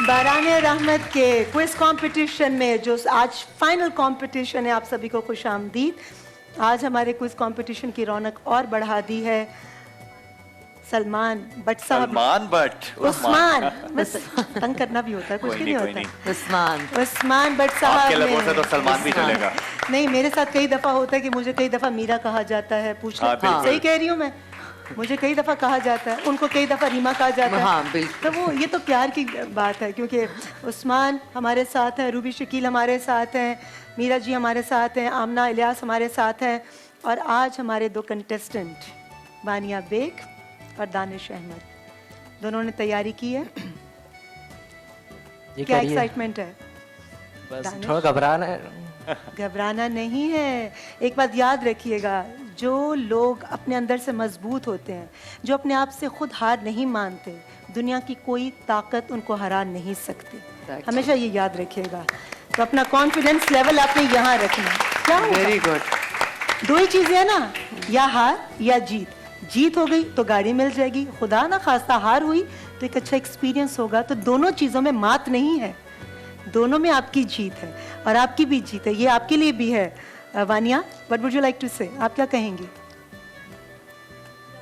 बाराने रहमत के quiz competition में जो आज फाइनल कंपटीशन है, आप सभी को खुशामदीद। आज हमारे क्विज कंपटीशन की रौनक और बढ़ा दी है सलमान भट्ट साहब। सलमान भट्ट, उस्मान, बस तंग करना भी होता है, कुछ भी नहीं होता है। उस्मान भट्ट साहब आपके लबों से तो सलमान भी चलेगा। नहीं, मेरे साथ कई दफा होता है कि मुझे कई दफा मीरा कहा जाता है। पूछ लो, सही कह रही हूँ मैं? मुझे कई दफ़ा कहा जाता है, उनको कई दफ़ा रीमा कहा जाता है। हाँ, बिल्कुल। तो वो ये तो प्यार की बात है, क्योंकि उस्मान हमारे साथ हैं, रूबी शकील हमारे साथ हैं, मीरा जी हमारे साथ हैं, आमना इलियास हमारे साथ हैं, और आज हमारे दो कंटेस्टेंट बानिया बेग और दानिश अहमद, दोनों ने तैयारी की है। क्या एक्साइटमेंट है? बस थोड़ा घबराना है। घबराना नहीं है। एक बात याद रखिएगा, जो लोग अपने अंदर से मजबूत होते हैं, जो अपने आप से खुद हार नहीं मानते, दुनिया की कोई ताकत उनको हरा नहीं सकती। हमेशा ये याद रखिएगा। तो अपना कॉन्फिडेंस लेवल आपने यहाँ रखना। क्या होगा? Very good. दो ही चीजें है ना, या हार या जीत। जीत हो गई तो गाड़ी मिल जाएगी, खुदा ना खास्ता हार हुई तो एक अच्छा एक्सपीरियंस होगा। तो दोनों चीज़ों में मात नहीं है, दोनों में आपकी जीत है और आपकी भी जीत है। ये आपके लिए भी है। Wania, what would you like to say? आप क्या कहेंगी?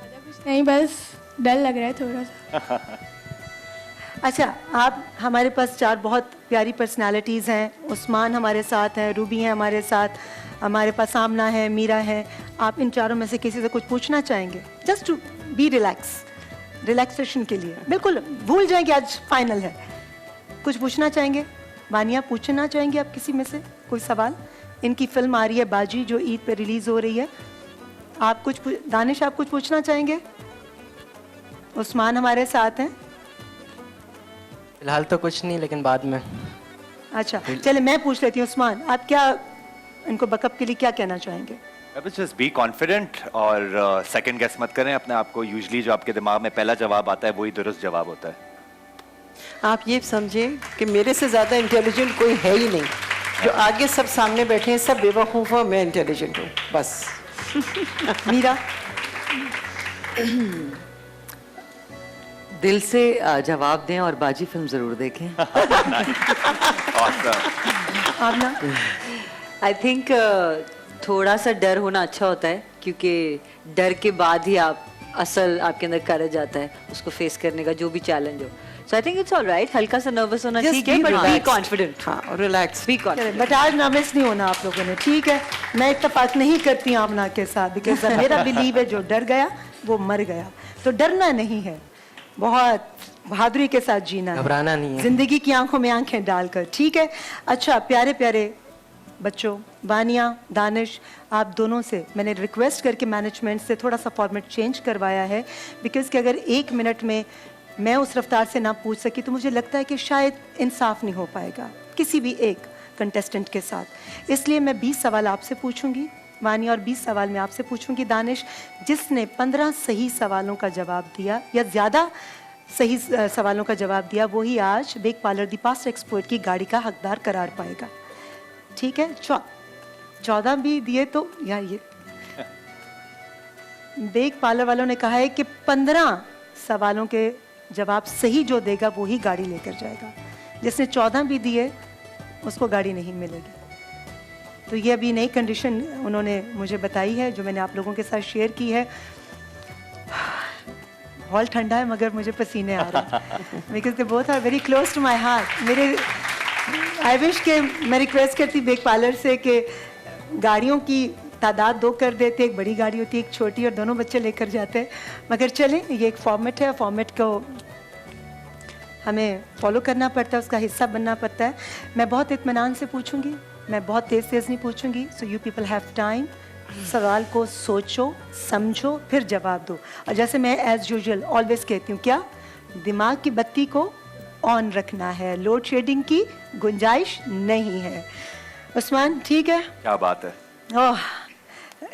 कुछ नहीं, बस डर लग रहा है थोड़ा सा। अच्छा, आप हमारे पास चार बहुत प्यारी पर्सनालिटीज़ हैं। उस्मान हमारे साथ हैं, रूबी हैं हमारे साथ, हमारे पास आमना है, मीरा है। आप इन चारों में से किसी से कुछ पूछना चाहेंगे? जस्ट टू बी रिलैक्सेशन के लिए, बिल्कुल भूल जाएंगे आज फाइनल है। कुछ पूछना चाहेंगे? वानिया, पूछना चाहेंगे आप किसी में से कोई सवाल? इनकी फिल्म आ रही है बाजी, जो ईद पे रिलीज हो रही है। आप कुछ दानिश, आप कुछ पूछना चाहेंगे? उस्मान हमारे साथ हैं। फिलहाल तो कुछ नहीं, लेकिन बाद में। अच्छा, चले मैं पूछ लेती हूँ। उस्मान, आप क्या इनको बैकअप के लिए क्या कहना चाहेंगे? जस्ट बी कॉन्फिडेंट और सेकंड गेस मत करें अपने आप को। यूजुअली जो आपके दिमाग में पहला जवाब आता है वही दुरुस्त जवाब होता है। आप ये समझें कि मेरे से ज़्यादा इंटेलिजेंट कोई है ही नहीं। जो आगे सब सामने बैठे हैं सब बेवकूफ़ हैं, मैं इंटेलिजेंट हूँ बस। मीरा, दिल से जवाब दें और बाजी फिल्म जरूर देखें। आमना, आई थिंक थोड़ा सा डर होना अच्छा होता है, क्योंकि डर के बाद ही आप असल आपके अंदर करेज आता है उसको फेस करने का, जो भी चैलेंज हो। सो आई थिंक इट्स ऑलराइट। हल्का सा नर्वस होना ठीक है, बट बी कॉन्फिडेंट। हाँ, रिलैक्स, बी कॉन्फिडेंट। बट आज नर्वस नहीं होना आप लोगों ने, ठीक है? मैं इत्तेफाक नहीं करती आमना के साथ, बिकॉज मेरा बिलीव है जो डर गया वो मर गया। तो डरना नहीं है, बहुत बहादुरी के साथ जीना है, घबराना नहीं है, जिंदगी की आंखों में आंखें डालकर, ठीक है? अच्छा, प्यारे प्यारे बच्चों, वानिया, दानिश, आप दोनों से मैंने रिक्वेस्ट करके मैनेजमेंट से थोड़ा सा फॉर्मेट चेंज करवाया है, बिकॉज कि अगर 1 मिनट में मैं उस रफ्तार से ना पूछ सकी तो मुझे लगता है कि शायद इंसाफ नहीं हो पाएगा किसी भी एक कंटेस्टेंट के साथ। इसलिए मैं 20 सवाल आपसे पूछूंगी वानिया, और 20 सवाल मैं आपसे पूछूंगी दानिश। जिसने 15 सही सवालों का जवाब दिया या ज़्यादा सही सवालों का जवाब दिया, वही आज Baig parlour the past expert की गाड़ी का हकदार करार पाएगा, ठीक है? 14 भी दिए तो यार, ये बेग पार्लर वालों ने कहा है कि 15 सवालों के जवाब सही जो देगा वो ही गाड़ी लेकर जाएगा। जिसने 14 भी दिए उसको गाड़ी नहीं मिलेगी। तो ये अभी नई कंडीशन उन्होंने मुझे बताई है, जो मैंने आप लोगों के साथ शेयर की है। हॉल ठंडा है मगर मुझे पसीने आ रहे हैं, because they both are very close to my heart. मेरे आई विश के मैं रिक्वेस्ट करती बेग पार्लर से कि गाड़ियों की तादाद 2 कर देते, एक बड़ी गाड़ी होती है, एक छोटी, और दोनों बच्चे लेकर जाते हैं। मगर चलें, ये एक फॉर्मेट है, फॉर्मेट को हमें फॉलो करना पड़ता है, उसका हिस्सा बनना पड़ता है। मैं बहुत इत्मीनान से पूछूंगी, मैं बहुत तेज़ नहीं पूछूंगी। So you people have time, सवाल को सोचो, समझो, फिर जवाब दो। और जैसे मैं एज यूजुअल ऑलवेज कहती हूँ, क्या दिमाग की बत्ती को ऑन रखना है, लोड शेडिंग की गुंजाइश नहीं है। उस्मान, ठीक है? क्या बात है। ओह,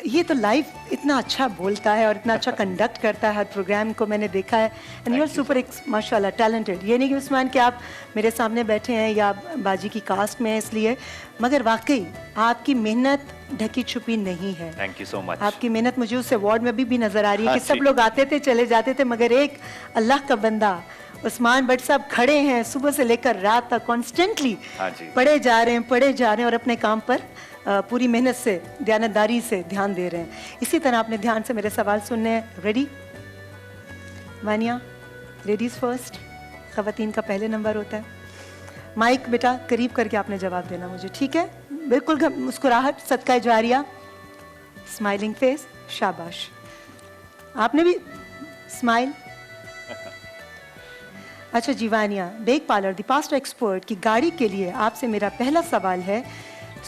ये तो लाइव इतना अच्छा बोलता है और इतना अच्छा कंडक्ट करता है हर प्रोग्राम को, मैंने देखा है। एंड यू आर सुपर माशाल्लाह टैलेंटेड। ये नहीं कि उस्मान कि आप मेरे सामने बैठे हैं या बाजी की कास्ट में हैं इसलिए, मगर वाकई आपकी मेहनत ढकी छुपी नहीं है। Thank you so much. आपकी मेहनत मुझे उस अवार्ड में भी नजर आ रही है कि सब लोग आते थे चले जाते थे, मगर एक अल्लाह का बंदा उस्मान भट्ट साहब खड़े हैं सुबह से लेकर रात तक कॉन्स्टेंटली हाँ जी। पढ़े जा रहे हैं और अपने काम पर पूरी मेहनत से दयानतदारी से ध्यान दे रहे हैं। इसी तरह आपने ध्यान से मेरे सवाल सुनने हैं। रेडी वानिया? लेडीज फर्स्ट, खवातीन का पहले नंबर होता है। माइक बेटा करीब करके आपने जवाब देना मुझे, ठीक है? बिल्कुल मुस्कुराहट, सदका जारिया, स्माइलिंग फेस, शाबाश। आपने भी स्माइल। अच्छा जीवानिया, bake parlour the past expert की गाड़ी के लिए आपसे मेरा पहला सवाल है,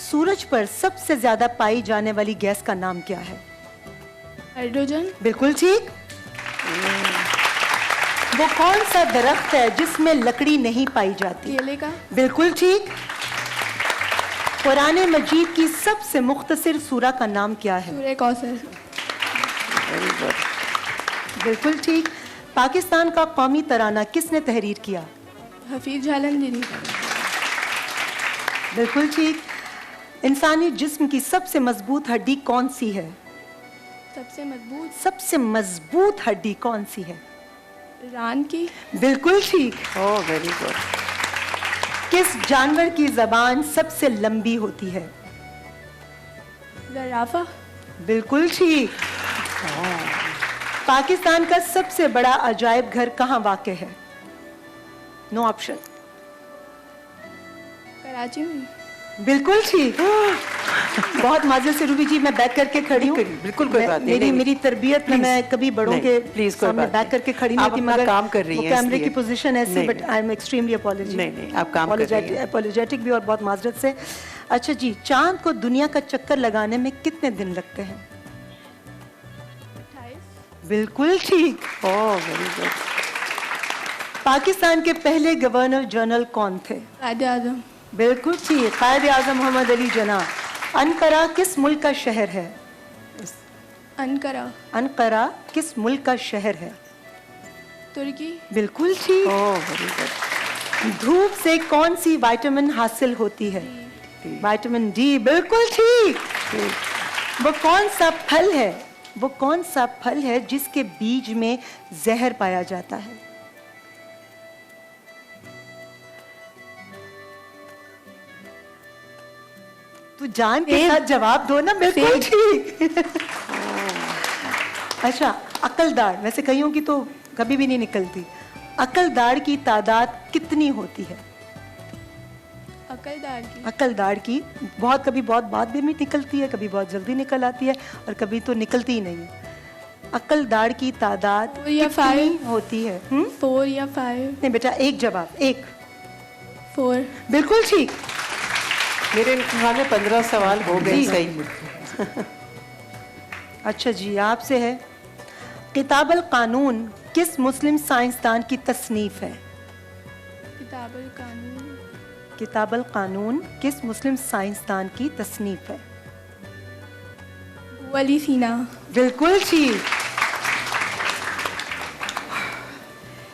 सूरज पर सबसे ज्यादा पाई जाने वाली गैस का नाम क्या है? हाइड्रोजन। बिल्कुल ठीक। वो कौन सा दरख्त है जिसमें लकड़ी नहीं पाई जाती? केले का। बिल्कुल ठीक। कुरान मजीद की सबसे मुख्तसर सूरा का नाम क्या है? सूर्य कौसर। बिल्कुल ठीक। पाकिस्तान का कौमी तराना किसने तहरीर किया? हफीज जालंधरी। बिल्कुल ठीक। इंसानी जिस्म की सबसे मजबूत हड्डी कौन सी है? सबसे मजबूत हड्डी कौन सी है? रान की। बिल्कुल ठीक। Oh very good. किस जानवर की जबान सबसे लंबी होती है? ज़राफ़ा। बिल्कुल ठीक। पाकिस्तान का सबसे बड़ा अजायब घर कहाँ वाक़ है? No option. कराची में। बिल्कुल ठीक। बहुत माजरत से रूबी जी, मैं बैक करके खड़ी हूँ। बिल्कुल कोई बात नहीं, नहीं, मेरी तरबियत में please, मैं कभी बड़ों नहीं, के please, कोई सामने बात बैक नहीं। करके खड़ी आप नहीं थी, अपना मगर काम कर रही वो हैं, कैमरे की इसलिए। पोजीशन ऐसी, नहीं, but I am extremely apology. नहीं, आप काम कर रही हैं। अपॉलोजेटिक भी और बहुत माजरत से। अच्छा जी, चांद को दुनिया का चक्कर लगाने में कितने दिन लगते हैं? 28। बिल्कुल ठीक। Oh very good. पाकिस्तान के पहले गवर्नर जनरल कौन थे? कायदे आज़म। बिल्कुल ठीक, कायदे आज़म मोहम्मद अली जिन्ना। अनकरा किस मुल्क का शहर है? अनकरा। अनकरा किस मुल्क का शहर है? तुर्की। बिल्कुल ठीक। Oh very good. धूप से कौन सी विटामिन हासिल होती है? Vitamin D. बिल्कुल ठीक। वो कौन सा फल है जिसके बीज में जहर पाया जाता है? तू जान के साथ जवाब दो ना। बिल्कुल ठीक। अच्छा, अकलदार, वैसे कईयों की तो कभी भी नहीं निकलती। अकलदार की तादाद कितनी होती है? अकलदार की कभी बहुत बाद में निकलती है, कभी बहुत जल्दी निकल आती है, और कभी तो निकलती ही नहीं है। अकलदार की तादाद 4 या कितनी 5 होती है? 4 या 5। नहीं बेटा, एक जवाब, एक। 4। बिल्कुल ठीक। मेरे इम्तिहान में 15 सवाल हो गए जी। सही। अच्छा जी, आपसे है, किताबुल कानून किस मुस्लिम साइंसदान की तसनीफ है? किताबुल कानून किस मुस्लिम साइंसदान की तसनीफ है? वली सीना। बिल्कुल ठीक।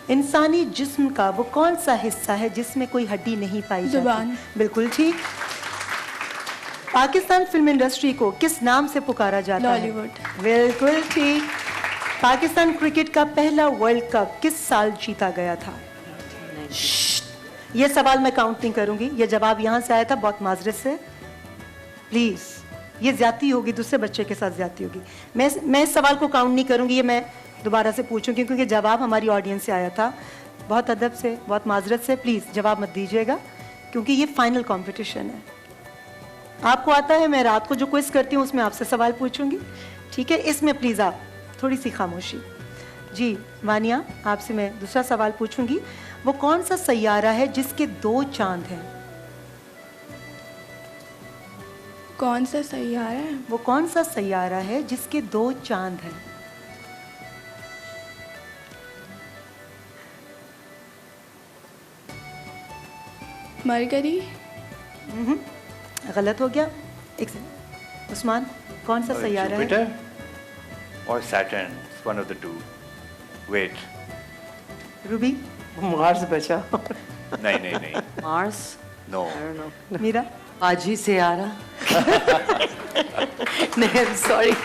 इंसानी जिस्म का वो कौन सा हिस्सा है जिसमें कोई हड्डी नहीं पाई जाती? जुबान। बिल्कुल ठीक। पाकिस्तान फिल्म इंडस्ट्री को किस नाम से पुकारा जाता है? लॉलीवुड। बिल्कुल ठीक। पाकिस्तान क्रिकेट का पहला वर्ल्ड कप किस साल जीता गया था? ये सवाल मैं काउंट नहीं करूंगी, ये जवाब यहाँ से आया था, बहुत माजरत से। प्लीज, ये ज्यादती होगी, दूसरे बच्चे के साथ ज्यादती होगी। मैं इस सवाल को काउंट नहीं करूंगी, ये मैं दोबारा से पूछूंगी क्योंकि जवाब हमारी ऑडियंस से आया था। बहुत अदब से, बहुत माजरत से, प्लीज जवाब मत दीजिएगा क्योंकि ये फाइनल कॉम्पिटिशन है। आपको आता है, मैं रात को जो क्विज करती हूँ उसमें आपसे सवाल पूछूंगी, ठीक है? इसमें प्लीज आप थोड़ी सी खामोशी। जी वानिया, आपसे मैं दूसरा सवाल पूछूंगी, वो कौन सा सैयारा है जिसके 2 चांद हैं? कौन सा सैयारा है? वो कौन सा सैयारा है जिसके 2 चांद हैं? मरकरी। गलत हो गया। एक सेकंड, उस्मान, कौन सा सैयारा है? जुपिटर और Saturn, one of the two. Wait, Ruby, Mars बचा। नहीं नहीं नहीं, Mars. No. I don't know. Meera, आज ही से आ रहा। नहीं, सॉरी।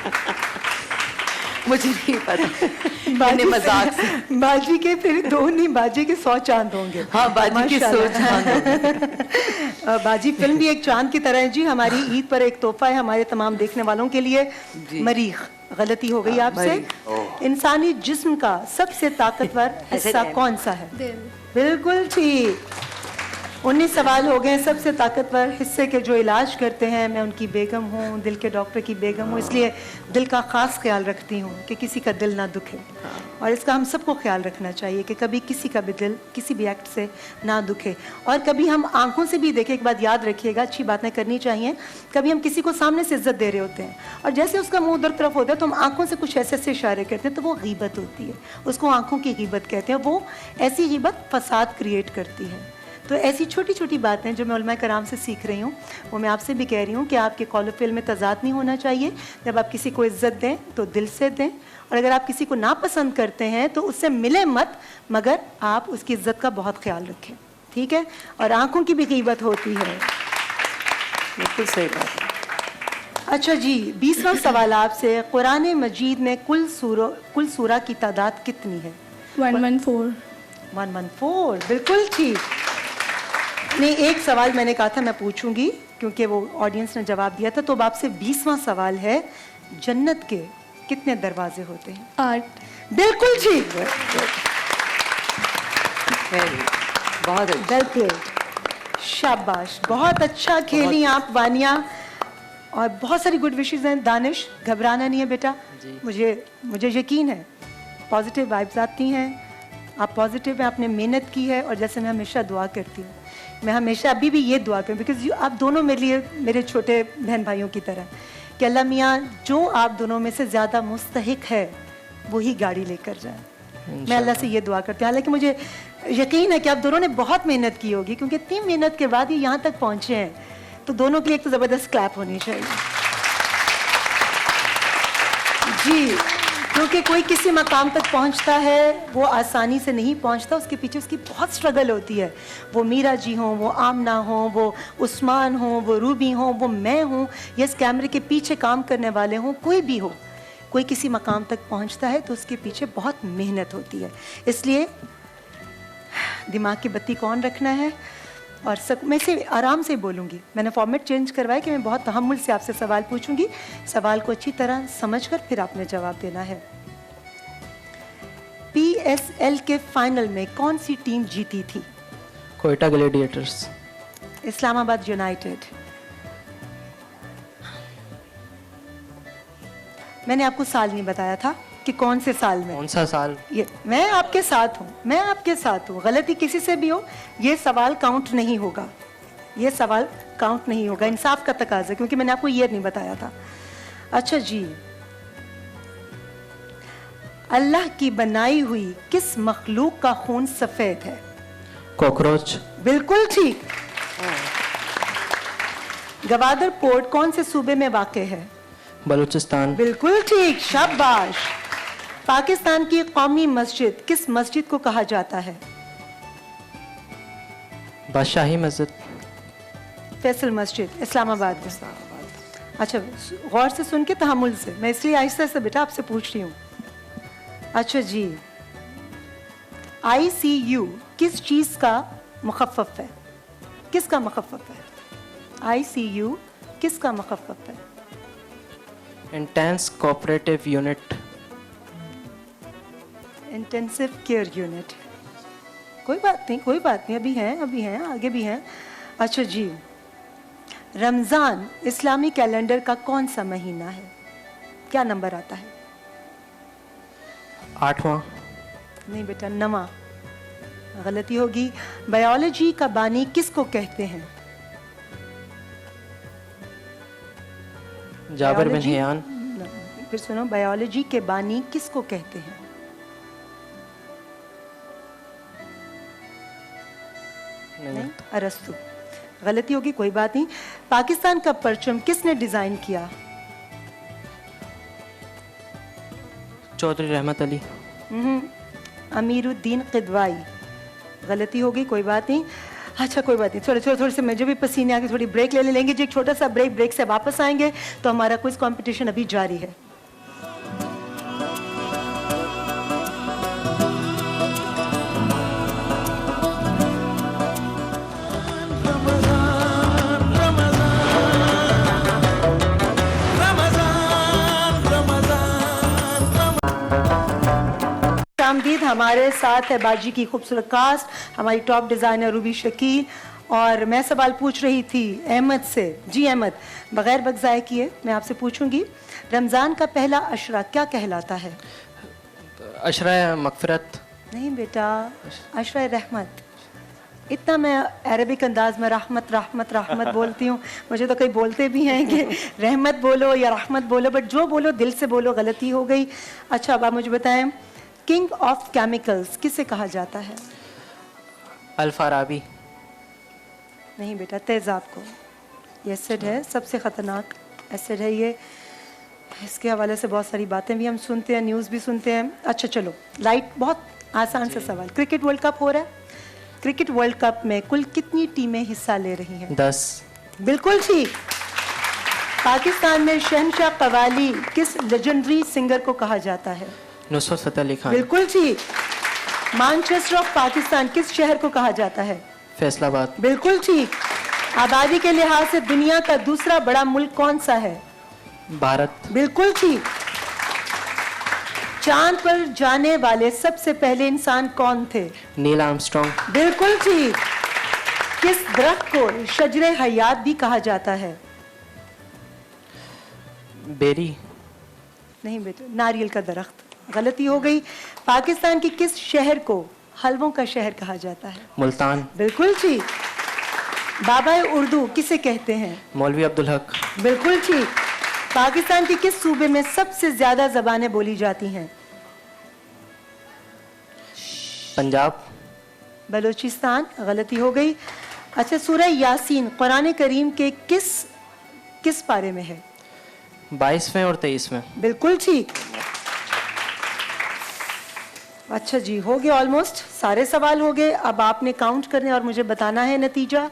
मुझे नहीं पता, मैंने मजाक से। बाजी के फिर 2 नहीं, बाजी के 100 चांद होंगे। हाँ, बाजी की 100 चांद। बाजी फिल्म भी एक चांद की तरह है जी। हमारी ईद पर एक तोहफा है हमारे तमाम देखने वालों के लिए। मरीख, गलती हो गई आपसे। इंसानी जिस्म का सबसे ताकतवर हिस्सा कौन सा है? दिल। बिल्कुल ठीक। 19 सवाल हो गए। सबसे ताकतवर हिस्से के जो इलाज करते हैं, मैं उनकी बेगम हूँ, दिल के डॉक्टर की बेगम हूँ, इसलिए दिल का ख़ास ख्याल रखती हूँ कि किसी का दिल ना दुखे। और इसका हम सबको ख्याल रखना चाहिए कि कभी किसी का भी दिल किसी भी एक्ट से ना दुखे। और कभी हम आंखों से भी देखें, एक बात याद रखिएगा, अच्छी बातें करनी चाहिए। कभी हम किसी को सामने से इज्जत दे रहे होते हैं और जैसे उसका मुंह उधर तरफ होता है तो हम आंखों से कुछ ऐसे ऐसे इशारे करते हैं, तो वो गीबत होती है। उसको आंखों की गीबत कहते हैं। वो ऐसी गीबत फसाद क्रिएट करती है। तो ऐसी छोटी छोटी बातें जो मैं उलमाए कराम से सीख रही हूँ, वो मैं आपसे भी कह रही हूँ कि आपके कौल फिल में तजाद नहीं होना चाहिए। जब आप किसी को इज्जत दें तो दिल से दें, और अगर आप किसी को नापसंद करते हैं तो उससे मिले मत, मगर आप उसकी इज्जत का बहुत ख्याल रखें, ठीक है? और आंखों की भी कीमत होती है। बिल्कुल सही बात है। अच्छा जी, 20वां सवाल आपसे। कुरान मजीद में कुल सूरा की तादाद कितनी है? 114। 114, बिल्कुल ठीक। नहीं, एक सवाल मैंने कहा था मैं पूछूंगी क्योंकि वो ऑडियंस ने जवाब दिया था। तो अब आपसे 20वां सवाल है, जन्नत के कितने दरवाजे होते हैं? 8। बिल्कुल ठीक। बहुत अच्छा। बिल्कुल, शाबाश, बहुत अच्छा खेली आप वानिया। और बहुत सारी गुड विशेस हैं। दानिश, घबराना नहीं है बेटा, मुझे यकीन है पॉजिटिव वाइब्स आती हैं। आप पॉजिटिव हैं, आपने मेहनत की है। और जैसे मैं हमेशा दुआ करती हूँ, मैं हमेशा अभी भी ये दुआ करूँ, बिकॉज आप दोनों मेरे लिए मेरे छोटे बहन भाइयों की तरह, कि अल्लाह मियाँ जो आप दोनों में से ज़्यादा मुस्तहिक है वही गाड़ी लेकर जाए। मैं अल्लाह से ये दुआ करती हूँ। हालांकि मुझे यकीन है कि आप दोनों ने बहुत मेहनत की होगी, क्योंकि इतनी मेहनत के बाद ही यहाँ तक पहुँचे हैं। तो दोनों के लिए एक तो ज़बरदस्त क्लैप होनी चाहिए जी। क्योंकि कोई किसी मकाम तक पहुंचता है वो आसानी से नहीं पहुंचता, उसके पीछे उसकी बहुत स्ट्रगल होती है। वो मीरा जी हों, वो आमना हों, वो उस्मान हों, वो रूबी हों, वो मैं हूँ, या इस कैमरे के पीछे काम करने वाले हों, कोई भी हो, कोई किसी मकाम तक पहुंचता है तो उसके पीछे बहुत मेहनत होती है। इसलिए दिमाग की बत्ती कौन रखना है। और मैं से आराम से बोलूँगी। मैंने फॉर्मेट चेंज करवाया कि मैं बहुत तहम्मुल से आपसे सवाल पूछूंगी। सवाल को अच्छी तरह समझकर फिर आपने जवाब देना है। PSL के फाइनल में कौन सी टीम जीती थी? कोयटा ग्लैडिएटर्स। इस्लामाबाद यूनाइटेड। मैंने आपको साल नहीं बताया था कि कौन से साल में। कौन सा साल? ये मैं आपके साथ हूँ, मैं आपके साथ हूँ। गलती किसी से भी हो, ये सवाल काउंट नहीं होगा, ये सवाल काउंट नहीं होगा। इंसाफ का तकाज़ा, क्योंकि मैंने आपको ये नहीं बताया था। अच्छा जी, अल्लाह की बनाई हुई किस मखलूक का खून सफेद है? कॉकरोच। बिल्कुल ठीक। गवादर पोर्ट कौन से सूबे में वाक़ है? बलूचिस्तान। बिल्कुल ठीक, शाबाश। पाकिस्तान की कौमी मस्जिद किस मस्जिद को कहा जाता है? बादशाही मस्जिद। फैसल मस्जिद, इस्लामाबाद में। अच्छा, गौर से सुन के तहम्मुल से, मैं इसलिए आहिस्ता से बेटा आपसे पूछ रही हूँ। अच्छा जी, ICU किस चीज़ का मुखफ़्फ़फ़ है? किसका मुखफ़्फ़फ़ है? ICU किसका मुखफ़्फ़फ़ है? Intense cooperative unit. Intensive care unit. कोई बात नहीं, कोई बात नहीं, अभी हैं, आगे भी हैं। अच्छा जी, रमज़ान इस्लामी कैलेंडर का कौन सा महीना है? क्या नंबर आता है? 8वां। नहीं बेटा, 9वां। गलती होगी। बायोलॉजी का बानी किसको कहते हैं? जाबिर बिन बायोलॉजी- हियान। फिर सुनो, बायोलॉजी के बानी किसको कहते हैं? नहीं, अरस्तु। गलती होगी, कोई बात नहीं। पाकिस्तान का परचम किसने डिजाइन किया? चौधरी रहमत अली। अमीरुद्दीन किदवाई। गलती होगी, कोई बात नहीं। अच्छा, कोई बात नहीं, थोड़े से मुझे भी पसीने आके थोड़ी ब्रेक ले लेंगे जी, एक छोटा सा ब्रेक से वापस आएंगे तो हमारा क्विज कंपटीशन अभी जारी है। हमारे साथ है बाजी की खूबसूरत कास्ट, हमारी टॉप डिज़ाइनर रूबी शकील। और मैं सवाल पूछ रही थी अहमद से। जी अहमद, बगैर वक्त ज़ाय किए मैं आपसे पूछूंगी, रमज़ान का पहला अशरा क्या कहलाता है? अशरा मगफरत। नहीं बेटा, अशरा रहमत। इतना मैं अरबिक अंदाज में रहमत रहमत रहमत बोलती हूँ, मुझे तो कई बोलते भी हैं कि रहमत बोलो या रहमत बोलो, बट जो बोलो दिल से बोलो, गलती हो गई। अच्छा, अब आप मुझे बताएं, किंग ऑफ केमिकल्स किसे कहा जाता है? अल-फाराबी। नहीं बेटा, तेज़ाब को। ये एसिड है, सबसे ख़तरनाक एसिड है ये। इसके हवाले से बहुत सारी बातें भी हम सुनते हैं, न्यूज़ भी सुनते हैं। अच्छा चलो, लाइट बहुत आसान सा सवाल, क्रिकेट वर्ल्ड कप हो रहा है, क्रिकेट वर्ल्ड कप में कुल कितनी टीमें हिस्सा ले रही हैं? 10। बिल्कुल ठीक। पाकिस्तान में शहनशाह कवाली किस लेजेंडरी सिंगर को कहा जाता है? नुसरत फतेह अली खान। बिल्कुल ठीक। मैनचेस्टर ऑफ पाकिस्तान किस शहर को कहा जाता है? फैसलाबाद। बिल्कुल ठीक। आबादी के लिहाज से दुनिया का दूसरा बड़ा मुल्क कौन सा है? भारत। बिल्कुल ठीक। चांद पर जाने वाले सबसे पहले इंसान कौन थे? Neil Armstrong. बिल्कुल ठीक। किस दरख्त को शजरे हयात भी कहा जाता है? बेरी। नहीं बेटा, नारियल का दरख्त। गलती हो गई। पाकिस्तान की किस शहर को हलवों का शहर कहा जाता है? मुल्तान। बिल्कुल ठीक। बाबा उर्दू किसे कहते हैं? मौलवी अब्दुल हक। बिल्कुल ठीक। पाकिस्तान के किस सूबे में सबसे ज्यादा जबानें बोली जाती हैं? पंजाब। बलूचिस्तान। गलती हो गई। अच्छा, सूरह यासीन कुरान करीम के किस पारे में है? 22वें और 23वें। बिल्कुल ठीक। अच्छा जी, हो गए ऑलमोस्ट सारे सवाल हो गए। अब आपने काउंट करने और मुझे बताना है नतीजा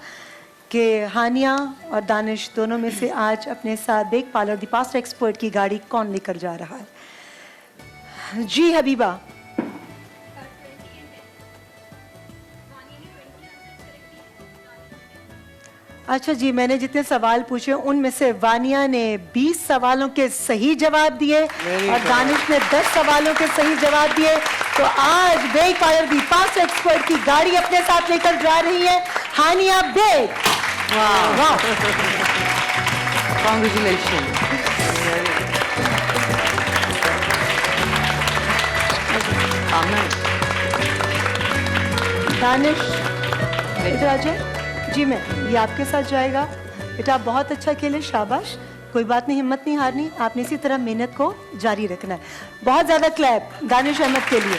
कि हानिया और दानिश दोनों में से आज अपने साथ देखभाल और द पास्ट एक्सपर्ट की गाड़ी कौन लेकर जा रहा है? जी हबीबा। अच्छा जी, मैंने जितने सवाल पूछे उनमें से वानिया ने 20 सवालों के सही जवाब दिए और दानिश ने 10 सवालों के सही जवाब दिए। तो आज बेग फायर दी पास एक्सपर्ट की गाड़ी अपने साथ लेकर जा रही है हानिया बेग। वाह, कॉन्ग्रेचुलेशन। दानिश इधर आ जाए। जी मैं ये आपके साथ जाएगा। बेटा आप बहुत अच्छा खेले, शाबाश। कोई बात नहीं, हिम्मत नहीं हारनी, आपने इसी तरह मेहनत को जारी रखना है। बहुत ज़्यादा क्लैप दानिश अहमद के लिए।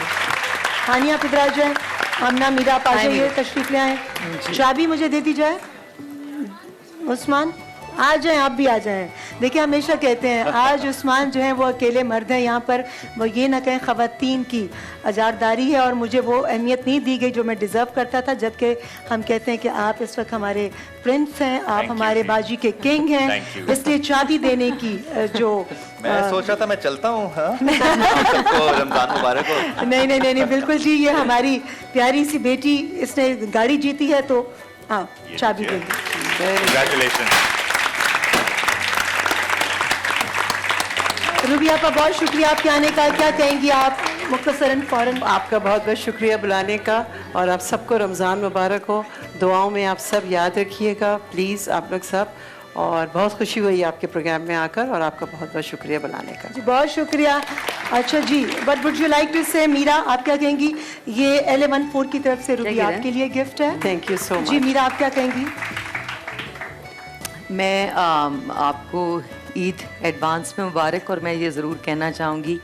हानिया आप इधर आ जाए। आमना मीरा आप आ जाइए, तशरीफ ले आए। चाबी मुझे दे दी जाए। उस्मान आ जाएं, आप भी आ जाएं। देखिए हमेशा कहते हैं आज उस्मान जो है वो अकेले मर्द हैं यहाँ पर, वो ये ना कहें ख़वातीन की अजारदारी है और मुझे वो अहमियत नहीं दी गई जो मैं डिज़र्व करता था, जबकि हम कहते हैं कि आप इस वक्त हमारे प्रिंस हैं, आप हमारे बाजी के किंग हैं, इसलिए चाबी देने की जो मैं सोच रहा था मैं चलता हूँ। सबको रमजान मुबारक हो। नहीं नहीं नहीं नहीं, बिल्कुल जी, ये हमारी प्यारी सी बेटी, इसने गाड़ी जीती है तो हाँ चाबी देंगे। Congratulations. रूबी आपका बहुत शुक्रिया आपके आने का। क्या कहेंगी आप मुख्तसरन फौरन? आपका बहुत बहुत शुक्रिया बुलाने का, और आप सबको रमज़ान मुबारक हो। दुआओं में आप सब याद रखिएगा प्लीज़, आप लोग सब। और बहुत खुशी हुई आपके प्रोग्राम में आकर, और आपका बहुत बहुत शुक्रिया बुलाने का। जी बहुत शुक्रिया। अच्छा जी, but would you like to say Meera आप क्या कहेंगी? ये LA14 की तरफ से रूबी आपके लिए गिफ्ट है। Thank you so much. जी मीरा आप क्या कहेंगी? मैं आपको ईद एडवांस में मुबारक, और मैं ये ज़रूर कहना चाहूँगी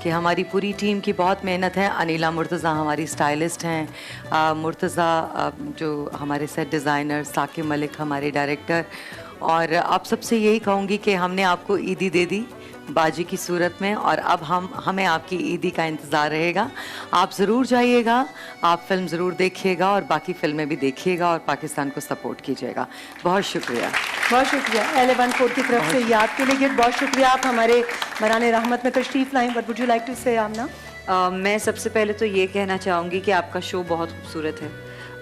कि हमारी पूरी टीम की बहुत मेहनत है। अनिला मुर्तज़ा हमारी स्टाइलिस्ट हैं, मुर्तज़ा जो हमारे सेट डिज़ाइनर, साकिब मलिक हमारे डायरेक्टर, और आप सबसे यही कहूँगी कि हमने आपको ईदी दे दी बाजी की सूरत में, और अब हमें आपकी ईदी का इंतज़ार रहेगा। आप ज़रूर जाइएगा, आप फिल्म ज़रूर देखिएगा और बाकी फिल्में भी देखिएगा और पाकिस्तान को सपोर्ट कीजिएगा। बहुत शुक्रिया। बहुत शुक्रिया। LA14 की तरफ से ये आपके लिए गिफ्ट। बहुत शुक्रिया, आप हमारे बराने रहमत में तशरीफ़ लाएं। But would you like to say Amna? मैं सबसे पहले तो ये कहना चाहूँगी कि आपका शो बहुत खूबसूरत है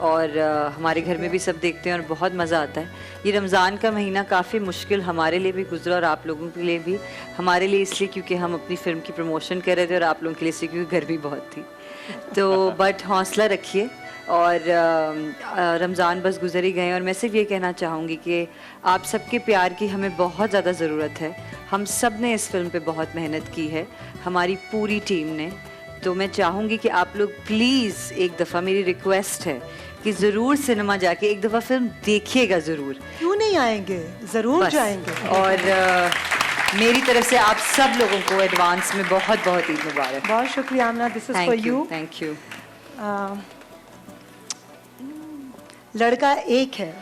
और हमारे घर में भी सब देखते हैं और बहुत मज़ा आता है। ये रमज़ान का महीना काफ़ी मुश्किल हमारे लिए भी गुजरा और आप लोगों के लिए भी। हमारे लिए इसलिए क्योंकि हम अपनी फ़िल्म की प्रमोशन कर रहे थे, और आप लोगों के लिए इसलिए क्योंकि गर्मी बहुत थी। तो बट हौसला रखिए और रमज़ान बस गुजर ही गए और मैं सिर्फ ये कहना चाहूँगी कि आप सबके प्यार की हमें बहुत ज़्यादा ज़रूरत है। हम सब ने इस फिल्म पे बहुत मेहनत की है, हमारी पूरी टीम ने। तो मैं चाहूँगी कि आप लोग प्लीज़ एक दफ़ा, मेरी रिक्वेस्ट है कि ज़रूर सिनेमा जाके एक दफ़ा फिल्म देखिएगा ज़रूर। क्यों नहीं आएंगे, जरूर बस। जाएंगे। और मेरी तरफ से आप सब लोगों को एडवांस में बहुत बहुत ईद मुबारक। बहुत शुक्रिया Aamna, this is for you. Thank you. लड़का एक है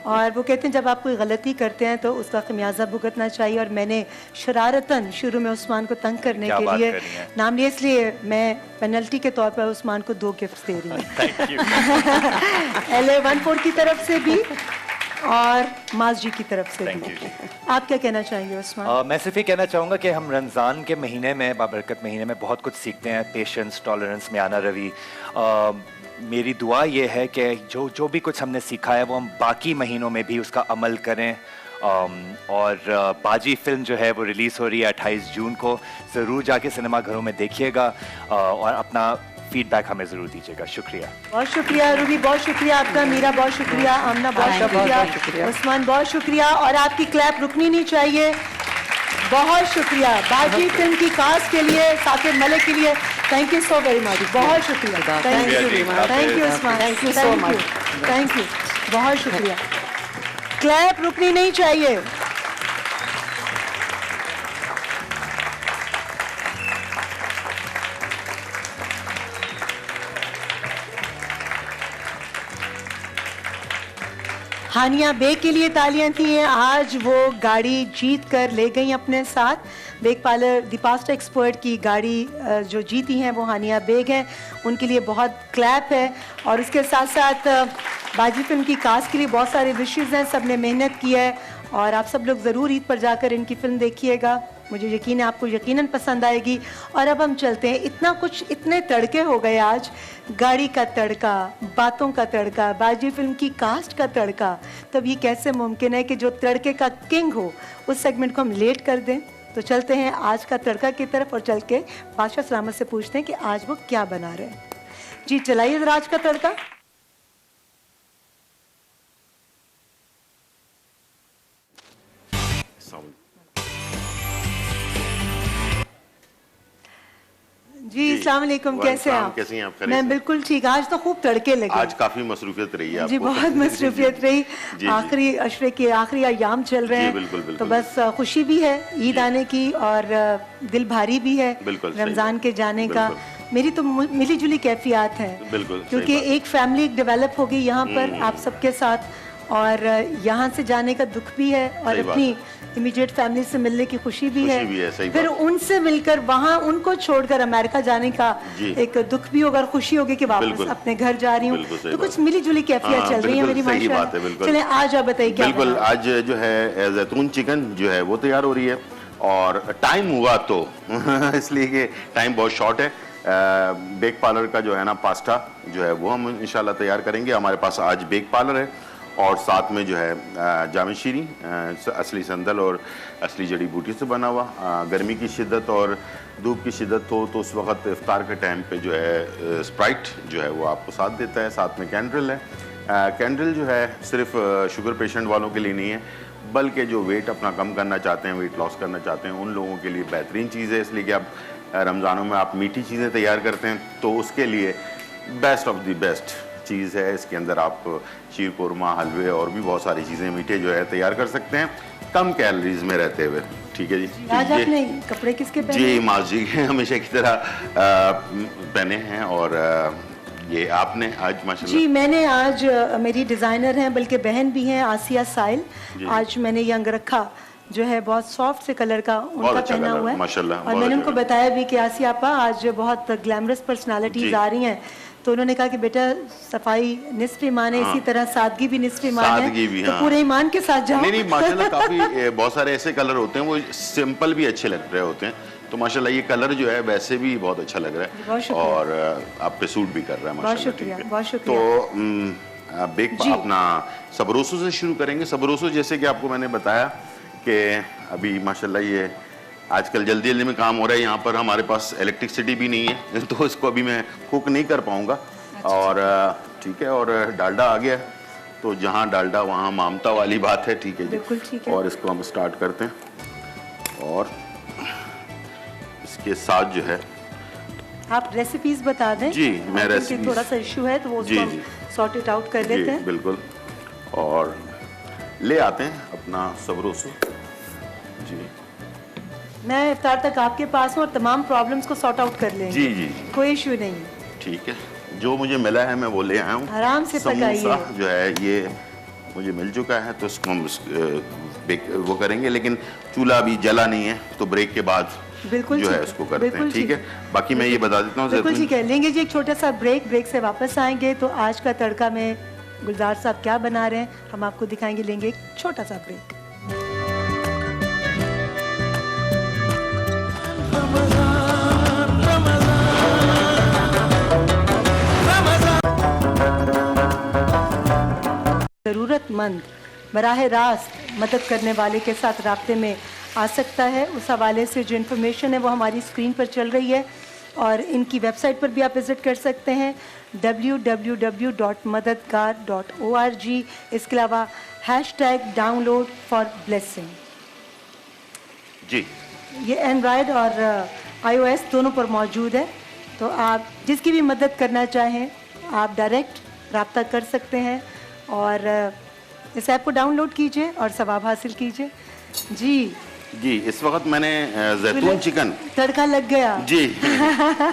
और वो कहते हैं जब आप कोई गलती करते हैं तो उसका खमियाजा भुगतना चाहिए। और मैंने शरारतन शुरू में उस्मान को तंग करने क्या के बात लिए कर रही हैं? नाम लिया, इसलिए मैं पेनल्टी के तौर पर उस्मान को 2 गिफ्ट दे रही हूँ। Thank you. LA14 की तरफ से भी और माज जी की तरफ से Thank भी। you जी। आप क्या कहना चाहेंगे उस्मान? मैं सिर्फ ये कहना चाहूँगा कि हम रमज़ान के महीने में, बाबरकत महीने में बहुत कुछ सीखते हैं। पेशेंस, टॉलरेंस में आना रवि। मेरी दुआ ये है कि जो भी कुछ हमने सीखा है वो हम बाकी महीनों में भी उसका अमल करें। और बाजी फिल्म जो है वो रिलीज़ हो रही है 28 जून को। ज़रूर जाके सिनेमा घरों में देखिएगा और अपना फीडबैक हमें ज़रूर दीजिएगा। शुक्रिया। बहुत शुक्रिया रूबी, बहुत शुक्रिया आपका। मीरा बहुत शुक्रिया, आमना बहुत आपका बहुत शुक्रिया, शुक्रिया। उस्मान बहुत शुक्रिया। और आपकी क्लैप रुकनी नहीं चाहिए। बहुत शुक्रिया बाजी फिल्म की कास्ट के लिए, साकिब मलिक के लिए। Thank you so very much. बहुत शुक्रिया। थैंक शुक्रिया यू, जी, थैंक यू हाफिज़। Usman, Thank you so much. Thank you, बहुत शुक्रिया। क्लैप रुकनी नहीं चाहिए। हानिया बेग के लिए तालियां थी। आज वो गाड़ी जीत कर ले गई अपने साथ। Baig parlour the past expert की गाड़ी जो जीती हैं वो हानिया बेग हैं, उनके लिए बहुत क्लैप है। और उसके साथ साथ बाजी फिल्म की कास्ट के लिए बहुत सारे विशेज़ हैं, सब ने मेहनत की है। और आप सब लोग ज़रूर ईद पर जाकर इनकी फ़िल्म देखिएगा, मुझे यकीन है आपको यकीनन पसंद आएगी। और अब हम चलते हैं, इतना कुछ, इतने तड़के हो गए आज। गाड़ी का तड़का, बातों का तड़का, बाजी फिल्म की कास्ट का तड़का। तब ये कैसे मुमकिन है कि जो तड़के का किंग हो उस सेगमेंट को हम लेट कर दें? तो चलते हैं आज का तड़का की तरफ और चल के बादशाह सलामत से पूछते हैं कि आज वो क्या बना रहे हैं। जी चलाइए जरा आज का तड़का। जी अस्सलाम वालेकुम, कैसे हैं आप? कैसी हैं आप? खैरियत मैं से? बिल्कुल ठीक। आज तो खूब तड़के लगे। आज काफी मसरूफियत रही है जी आपको। बहुत मसरूफियत रही। जी। आखिरी अशरे के आखिरी अयाम चल रहे जी, हैं। बिल्कुल, बिल्कुल। तो बस खुशी भी है ईद आने की और दिल भारी भी है बिल्कुल, सही रमजान बात। के जाने का। बिल्कुल। मेरी तो मिली जुली कैफियत है, बिल्कुल, सही क्योंकि बात। एक फैमिली डेवलप हो गई यहाँ पर आप सबके साथ। और यहाँ से जाने का दुख भी है और सही बात अपनी इमीडिएट फैमिली से मिलने की खुशी भी खुशी भी है, सही फिर बात। उनसे मिलकर वहाँ उनको छोड़कर अमेरिका जाने का जी। एक दुख भी होगा और खुशी होगी कि वापस बिल्कुल। अपने घर जा रही हूँ। बिल्कुल सही तो कुछ बात। मिली जुली कैफियत हाँ, चल रही है बिल्कुल मेरी सही माशाल्लाह। बात है, बिल्कुल। चलें आज आप बताइए क्या बिल्कुल, बना? आज जो है जैतून चिकन जो है वो तैयार हो रही है और टाइम हुआ तो इसलिए कि टाइम बहुत शॉर्ट है। बेक पार्लर का जो है ना पास्ता जो है वो हम इंशाल्लाह तैयार करेंगे। हमारे पास आज बेक पार्लर है और साथ में जो है जामे शीरी, असली संदल और असली जड़ी बूटी से बना हुआ। गर्मी की शिद्दत और धूप की शिद्दत हो तो उस वक्त इफ्तार के टाइम पे जो है स्प्राइट जो है वो आपको साथ देता है। साथ में कैंड्रिल है। कैंड्रिल जो है सिर्फ शुगर पेशेंट वालों के लिए नहीं है, बल्कि जो वेट अपना कम करना चाहते हैं, वेट लॉस करना चाहते हैं, उन लोगों के लिए बेहतरीन चीज़ है। इसलिए कि आप रमज़ानों में आप मीठी चीज़ें तैयार करते हैं तो उसके लिए बेस्ट ऑफ द बेस्ट चीज़ है। इसके अंदर आप शीर कोरमा, हलवे और भी बहुत सारी चीज़ें मीठे जो है तैयार कर सकते हैं कम कैलोरीज में रहते हुए। ठीक है जी। आज तो ये- आपने कपड़े किसके पहने? जी माजी के हमेशा की तरह पहने हैं और ये आपने आज माशाल्लाह। जी मैंने आज मेरी डिज़ाइनर हैं, बल्कि बहन भी हैं, आसिया साइल। जी। आज मैंने ये अंगरखा जो है बहुत सॉफ्ट से कलर का उनका अच्छा पहना कलर, हुआ है माशाल्लाह, और बहुत मैंने अच्छा उनको कलर। बताया भी कि आसिया आपा आज बहुत ग्लैमरस पर्सनालिटीज जी। आ रही हैं। तो उन्होंने कहा कि बेटा सफाई निस्फ ईमान है, इसी तरह सादगी भी निस्फ ईमान है। सादगी भी, तो हाँ। पूरे ईमान के साथ जाओ। नहीं नहीं माशाल्लाह काफी बहुत सारे ऐसे कलर होते हैं वो सिंपल भी अच्छे लग रहे होते हैं। तो माशाल्लाह ये कलर जो है वैसे भी बहुत अच्छा लग रहा बहुत है शुक्रिया। और आप पे सूट भी कर रहा है बहुत माशाल्लाह। शुक्रिया, ठीक है। बहुत शुक्रिया। तो बेक जी। अपना सबरोसो से शुरू करेंगे। सबरोसो जैसे कि आपको मैंने बताया कि अभी माशाल्लाह ये आजकल जल्दी जल्दी में काम हो रहा है, यहाँ पर हमारे पास इलेक्ट्रिसिटी भी नहीं है तो इसको अभी मैं कुक नहीं कर पाऊँगा। और ठीक है, और डालडा आ गया तो जहाँ डालडा वहाँ ममता वाली बात है। ठीक है जी, बिल्कुल ठीक है। और इसको हम स्टार्ट करते हैं और इसके साथ जो है आप रेसिपीज बता दें। जी, मैं क्योंकि रेसिपीज थोड़ा सा इशू है तो वो जी, उसको जी। सॉर्ट इट आउट कर जी लेते हैं। बिल्कुल, और ले आते हैं अपना सब्रों से जी। मैं इफ्तार तक आपके पास हूँ और तमाम प्रॉब्लम्स को सॉर्ट आउट कर लेंगे। जी जी कोई इशू नहीं है। ठीक है, जो मुझे मिला है मैं वो ले आया हूँ। आराम से पकाइए। समोसा जो है ये मुझे मिल चुका है तो इसको हम वो करेंगे, लेकिन चूल्हा अभी जला नहीं है तो ब्रेक के बाद बिल्कुल जो है ठीक उसको है, करते हैं। बिल्कुल ठीक ठीक है, बाकी मैं ये बता देता हूँ बिल्कुल जैतून- ठीक है। लेंगे जी एक छोटा सा ब्रेक से वापस आएंगे तो आज का तड़का में गुलजार साहब क्या बना रहे हैं हम आपको दिखाएंगे। लेंगे एक छोटा सा ब्रेक। ज़रूरतमंद बराह रास्त मदद करने वाले के साथ राब्ते में आ सकता है। उस हवाले से जो इन्फॉर्मेशन है वो हमारी स्क्रीन पर चल रही है और इनकी वेबसाइट पर भी आप विज़िट कर सकते हैं www.madadgar.org। इसके अलावा #download4blessing जी ये एंड्रॉयड और iOS दोनों पर मौजूद है। तो आप जिसकी भी मदद करना चाहें आप डायरेक्ट रब्ता कर सकते हैं और इस ऐप को डाउनलोड कीजिए और सवाब हासिल कीजिए। जी जी, इस वक्त मैंने जैतून चिकन तड़का लग गया। जी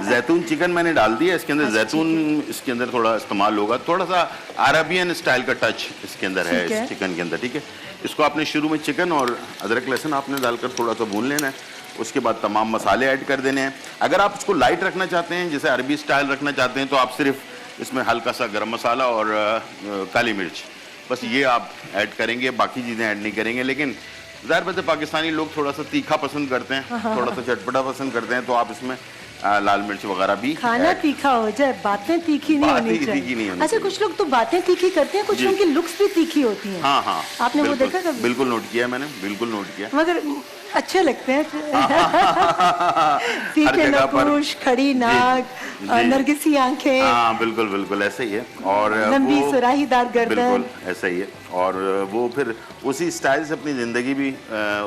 जैतून चिकन मैंने डाल दिया इसके अंदर। जैतून इसके अंदर थोड़ा इस्तेमाल होगा, थोड़ा सा अरेबियन स्टाइल का टच इसके अंदर है ठीक है। इस चिकन के अंदर। ठीक है, इसको आपने शुरू में चिकन और अदरक लहसुन आपने डालकर थोड़ा सा भून लेना है। उसके बाद तमाम मसाले ऐड कर देने हैं। अगर आप इसको लाइट रखना चाहते हैं, जैसे अरबी स्टाइल रखना चाहते हैं, तो आप सिर्फ इसमें हल्का सा गरम मसाला और काली मिर्च बस ये आप ऐड करेंगे, बाकी चीज़ें ऐड नहीं करेंगे। लेकिन ज़ाहिर बात है पाकिस्तानी लोग थोड़ा सा तीखा पसंद करते हैं, थोड़ा सा चटपटा पसंद करते हैं, तो आप इसमें लाल मिर्च वगैरह भी खाना ऐड- तीखा हो जाए, बातें तीखी नहीं बातें होनी तीखी नहीं चाहिए। होनी अच्छा, चाहिए। कुछ लोग तो बातें तीखी करते हैं, कुछ जी। लोगों की लुक्स भी तीखी होती हैं। हाँ हाँ, आपने वो बिल्कुल, देखा कभी? बिल्कुल नोट किया मैंने, बिल्कुल नोट किया। मगर अच्छे लगते हैं। हर तीखे जगह पर नकुश, खड़ी नाक, जी। नरगिसी आंखें, हाँ बिल्कुल बिल्कुल ऐसे ही है। और लंबी वो- सुराहीदार गर्दन। बिल्कुल ऐसा ही है। और वो फिर उसी स्टाइल से अपनी ज़िंदगी भी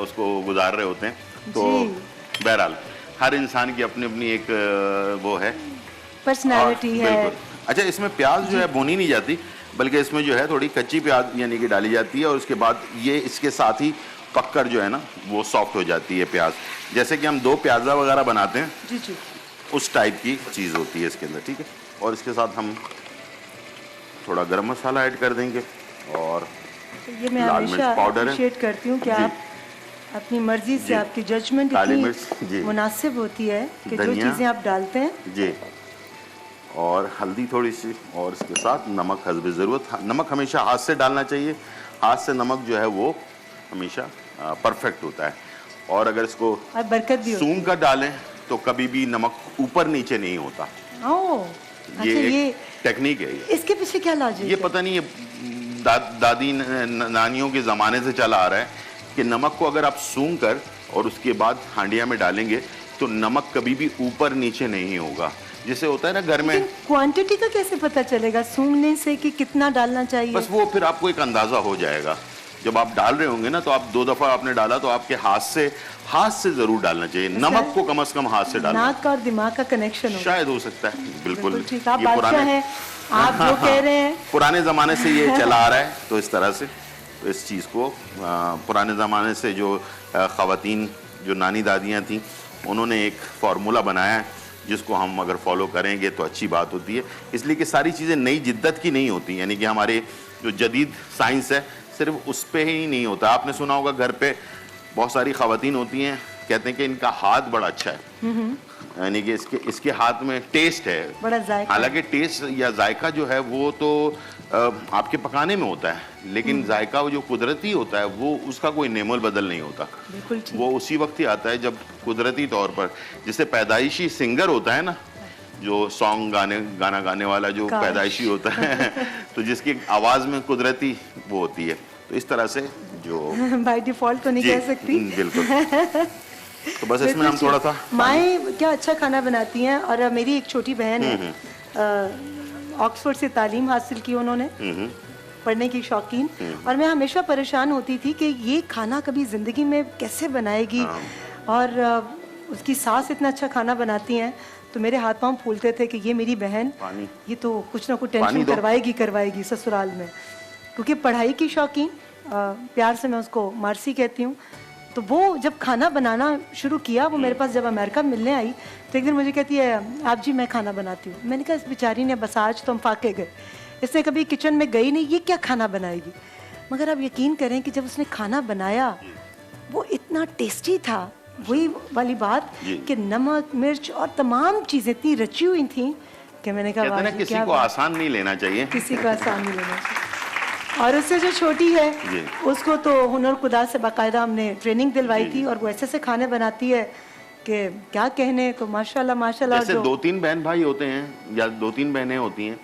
उसको गुजार रहे होते हैं। तो जी। बहरहाल हर इंसान की अपनी अपनी एक वो है, पर्सनालिटी और है। बिल्कुल। अच्छा, इसमें प्याज जो है भुनी नहीं जाती, बल्कि इसमें जो है थोड़ी कच्ची प्याज यानी कि डाली जाती है, और उसके बाद ये इसके साथ ही पककर जो है ना वो सॉफ्ट हो जाती है प्याज। जैसे कि हम दो प्याजा वगैरह बनाते हैं, जी जी। उस टाइप की चीज़ होती है इसके अंदर। ठीक है, और इसके साथ हम थोड़ा गरम मसाला ऐड कर देंगे और तो ये मैं लाल मिर्च हमेशा पाउडर है। अप्रिशिएट करती हूँ कि जी। आप अपनी मर्जी जी। से, आपकी जजमेंट काली इतनी मिर्च, जी। मुनासिब होती है कि जो धनिया। चीज़ें आप डालते हैं। जी, और हल्दी थोड़ी सी, और इसके साथ नमक हस्बे ज़रूरत। नमक हमेशा हाथ से डालना चाहिए, हाथ से नमक जो है वो हमेशा परफेक्ट होता है। और अगर इसको और बरकत भी होती सूंघ कर डालें तो कभी भी नमक ऊपर नीचे नहीं होता। है। ओह, अच्छा, ये टेक्निक है ये। इसके पीछे क्या लॉजिक ये है? पता नहीं, ये दादी नानियों के ज़माने से चला आ रहा है कि नमक को अगर आप सूंघ कर और उसके बाद हांडिया में डालेंगे तो नमक कभी भी ऊपर नीचे नहीं होगा। जैसे होता है ना घर में, लेकिन क्वांटिटी का कैसे पता चलेगा सूंघने से कि कितना डालना चाहिए? बस वो फिर आपको एक अंदाज़ा हो जाएगा। जब आप डाल रहे होंगे ना, तो आप 2 दफ़ा आपने डाला तो आपके हाथ से ज़रूर डालना चाहिए। नमक को कम से कम हाथ से डालना, नाक का और दिमाग का कनेक्शन हो। शायद हो सकता है। बिल्कुल ठीक, आप ये बादशाह हैं, आप जो कह रहे हैं। पुराने ज़माने से ये चला आ रहा है, तो इस तरह से तो इस चीज़ को पुराने ज़माने से जो ख़वातीन जो नानी दादियाँ थीं, उन्होंने एक फार्मूला बनाया है जिसको हम अगर फॉलो करेंगे तो अच्छी बात होती है। इसलिए कि सारी चीज़ें नई जिद्दत की नहीं होती, यानी कि हमारे जो जदीद साइंस है सिर्फ उस पे ही नहीं होता। आपने सुना होगा घर पे बहुत सारी ख़वातीन होती हैं, कहते हैं कि इनका हाथ बड़ा अच्छा है, यानी कि इसके हाथ में टेस्ट है, बड़ा जायका। हालांकि टेस्ट या जायका जो है वो तो आपके पकाने में होता है, लेकिन जायका जो कुदरती होता है वो उसका कोई नेमोल बदल नहीं होता। बिल्कुल ठीक। वो उसी वक्त ही आता है जब कुदरती तौर पर, जिससे पैदाइशी सिंगर होता है ना, जो सॉन्ग गाना गाने वाला जो काश। पैदाइशी होता है तो जिसकी आवाज़ में कुदरती वो होती है। तो इस तरह से जो बाय डिफॉल्ट तो नहीं जी, कह सकती। बिल्कुल। तो बस इसमें हम थोड़ा सा माएँ क्या अच्छा खाना बनाती हैं। और मेरी एक छोटी बहन है, ऑक्सफोर्ड से तालीम हासिल की उन्होंने, पढ़ने की शौकीन। और मैं हमेशा परेशान होती थी कि ये खाना कभी ज़िंदगी में कैसे बनाएगी। और उसकी सास इतना अच्छा खाना बनाती हैं तो मेरे हाथ पांव फूलते थे कि ये मेरी बहन, ये तो कुछ ना कुछ टेंशन करवाएगी ससुराल में। क्योंकि पढ़ाई की शौकीन, प्यार से मैं उसको मार्सी कहती हूँ। तो वो जब खाना बनाना शुरू किया, वो मेरे पास जब अमेरिका मिलने आई तो एक दिन मुझे कहती है, आप जी मैं खाना बनाती हूँ। मैंने कहा इस बेचारी ने बस आज तो हम फाके गए, इसने कभी किचन में गई नहीं, ये क्या खाना बनाएगी। मगर आप यकीन करें कि जब उसने खाना बनाया वो इतना टेस्टी था। वही वाली बात कि नमक मिर्च और तमाम चीज़ें इतनी रची हुई थी कि मैंने कहा कहते हैं ना, किसी को आसान नहीं लेना चाहिए, किसी को आसान नहीं लेना चाहिए। और उससे जो छोटी है उसको तो हुनर खुदा से बाकायदा हमने ट्रेनिंग दिलवाई थी और वो ऐसे खाने बनाती है कि क्या कहने। तो माशाल्लाह माशाल्लाह। जैसे 2-3 बहन भाई होते हैं या 2-3 बहनें होती हैं,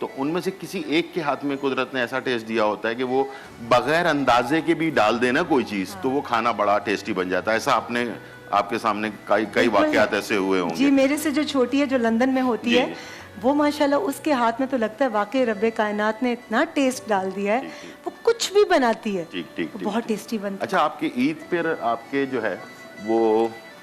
तो उनमें से किसी एक के हाथ में कुदरत ने ऐसा टेस्ट दिया होता है कि वो बगैर अंदाजे के भी डाल देना कोई चीज़, तो वो खाना बड़ा टेस्टी बन जाता है। ऐसा आपके सामने कई वाकयात ऐसे हुए होंगे। जी, मेरे से जो छोटी है, जो लंदन में होती है, वो माशाल्लाह उसके हाथ में तो लगता है वाकई रब्बे कायनात ने इतना टेस्ट डाल दिया है, वो कुछ भी बनाती है बहुत टेस्टी बनती है। अच्छा, आपकी ईद पर आपके जो है वो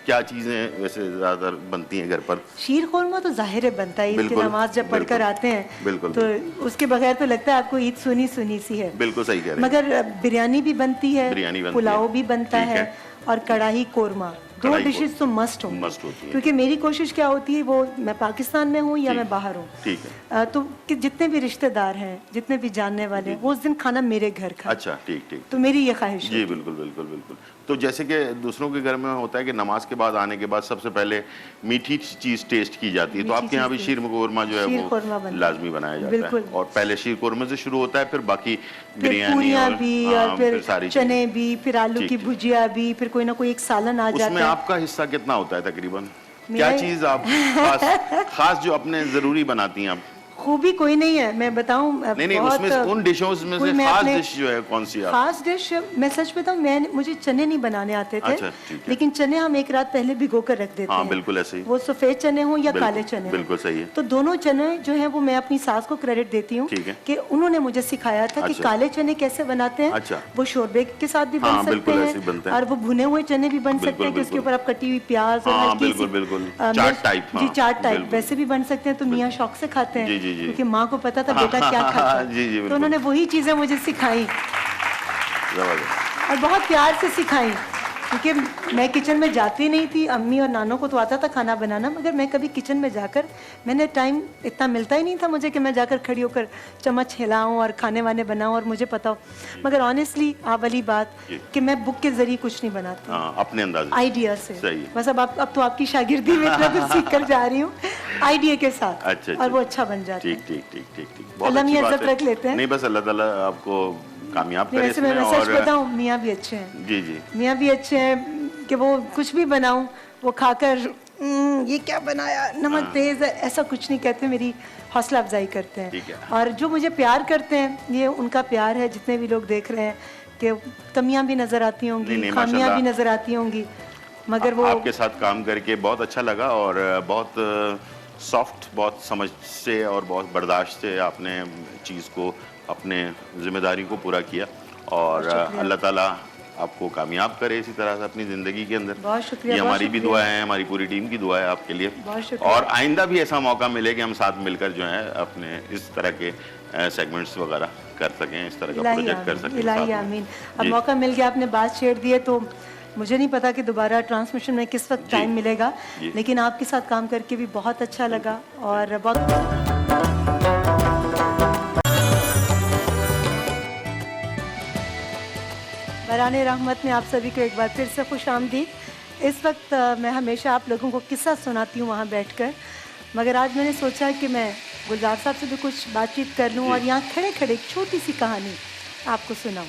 क्या चीजें वैसे ज्यादा बनती हैं घर पर? शीर खुरमा तो जाहिर है बनता है, ईद की नमाज जब पढ़कर आते हैं तो उसके बगैर तो लगता है आपको ईद सुनी सुनी सी है। बिल्कुल सही कह रहे हैं। मगर बिरयानी भी बनती है, पुलाव भी बनता है और कढ़ाई कोरमा, 2 डिशेस तो मस्ट होती है। क्योंकि मेरी कोशिश क्या होती है, वो मैं पाकिस्तान में हूँ या मैं बाहर हूँ, ठीक है, तो कि जितने भी रिश्तेदार हैं, जितने भी जानने वाले हैं, वो उस दिन खाना मेरे घर खाएं। अच्छा, ठीक। तो मेरी ये ख्वाहिश जी, बिल्कुल। तो जैसे कि दूसरों के घर में होता है कि नमाज के बाद आने के बाद सबसे पहले मीठी चीज टेस्ट की जाती है, तो आपके यहाँ भी शीर खुरमा जो है वो लाजमी बनाया जाता है। और पहले शीर खुरमे से शुरू होता है, फिर बाकी बिरयानी और फिर चने भी, फिर आलू की भुजिया भी, फिर कोई ना कोई एक सालन आ जाता है। उसमें आपका हिस्सा कितना होता है तकरीबन? क्या चीज आप खास जो अपने जरूरी बनाती हैं आप? खूबी कोई नहीं है, मैं बताऊं। नहीं, उसमें उन डिशों में से खास डिश जो है कौन सी? खास डिश मैं सच बताऊं, मुझे चने नहीं बनाने आते थे। अच्छा, लेकिन चने हम एक रात पहले भिगो कर रख देते हैं। बिल्कुल ऐसे ही, वो सफेद चने हो या काले चने, बिल्कुल सही है। तो दोनों चने जो है वो मैं अपनी सास को क्रेडिट देती हूँ कि उन्होंने मुझे सिखाया था कि काले चने कैसे बनाते हैं। वो शोरबे के साथ भी बन सकते हैं और वो भुने हुए चने भी बन सकते हैं कि उसके ऊपर आप कटी हुई प्याज और चाट टाइप वैसे भी बन सकते हैं। तो मियाँ शौक से खाते हैं क्योंकि माँ को पता था बेटा क्या खाता है, तो उन्होंने वही चीजें मुझे सिखाई और बहुत प्यार से सिखाई। क्योंकि मैं किचन में जाती नहीं थी, अम्मी और नानों को तो आता था खाना बनाना, मगर मैं कभी किचन में जाकर, मैंने टाइम इतना मिलता ही नहीं था मुझे कि मैं जाकर खड़ी होकर चम्मच हिलाऊं और खाने वाने बनाऊं और मुझे पता हो। मगर ऑनेस्टली आप वाली बात कि मैं बुक के जरिए कुछ नहीं बनाती, अपने अंदाज आइडिया से। बस अब तो आपकी शागिर्दी में इतना कुछ सीख कर जा रही हूँ आइडिया के साथ, और वो अच्छा बन जाता है। ठीक। अल्लाह मियां इज्जत रख लेते हैं। नहीं, बस अल्लाह ताला आपको कामयाब करे इसमें। मैं सच बताऊं, मियाँ भी अच्छे हैं। जी, मियाँ भी अच्छे हैं कि वो कुछ भी बनाऊं वो खाकर ये क्या बनाया, नमक तेज है, ऐसा कुछ नहीं कहते, मेरी हौसला अफजाई करते हैं। और जो मुझे प्यार करते हैं, ये उनका प्यार है। जितने भी लोग देख रहे हैं कि कमियां भी नजर आती होंगी, खामियां भी नजर आती होंगी, मगर वो आपके साथ काम करके बहुत अच्छा लगा और बहुत सॉफ्ट, बहुत समझ से और बहुत बर्दाश्त से आपने चीज़ को, अपने जिम्मेदारी को पूरा किया। और अल्लाह ताला आपको कामयाब करे इसी तरह से अपनी ज़िंदगी के अंदर। बहुत शुक्रिया। ये हमारी भी दुआ है, हमारी पूरी टीम की दुआ है आपके लिए। और आइंदा भी ऐसा मौका मिले कि हम साथ मिलकर जो है अपने इस तरह के सेगमेंट्स वगैरह कर सकें, इस तरह का प्रोजेक्ट कर सकें। इलाही आमीन। अब मौका मिल गया, आपने बात छेड़ दी है, तो मुझे नहीं पता कि दोबारा ट्रांसमिशन में किस वक्त टाइम मिलेगा, लेकिन आपके साथ काम करके भी बहुत अच्छा लगा। और बहुत बराने रहमत में आप सभी को एक बार फिर से खुश आमदीद। इस वक्त मैं हमेशा आप लोगों को किस्सा सुनाती हूँ वहाँ बैठकर, मगर आज मैंने सोचा कि मैं गुलजार साहब से भी कुछ बातचीत कर लूँ और यहाँ खड़े खड़े एक छोटी सी कहानी आपको सुनाऊँ।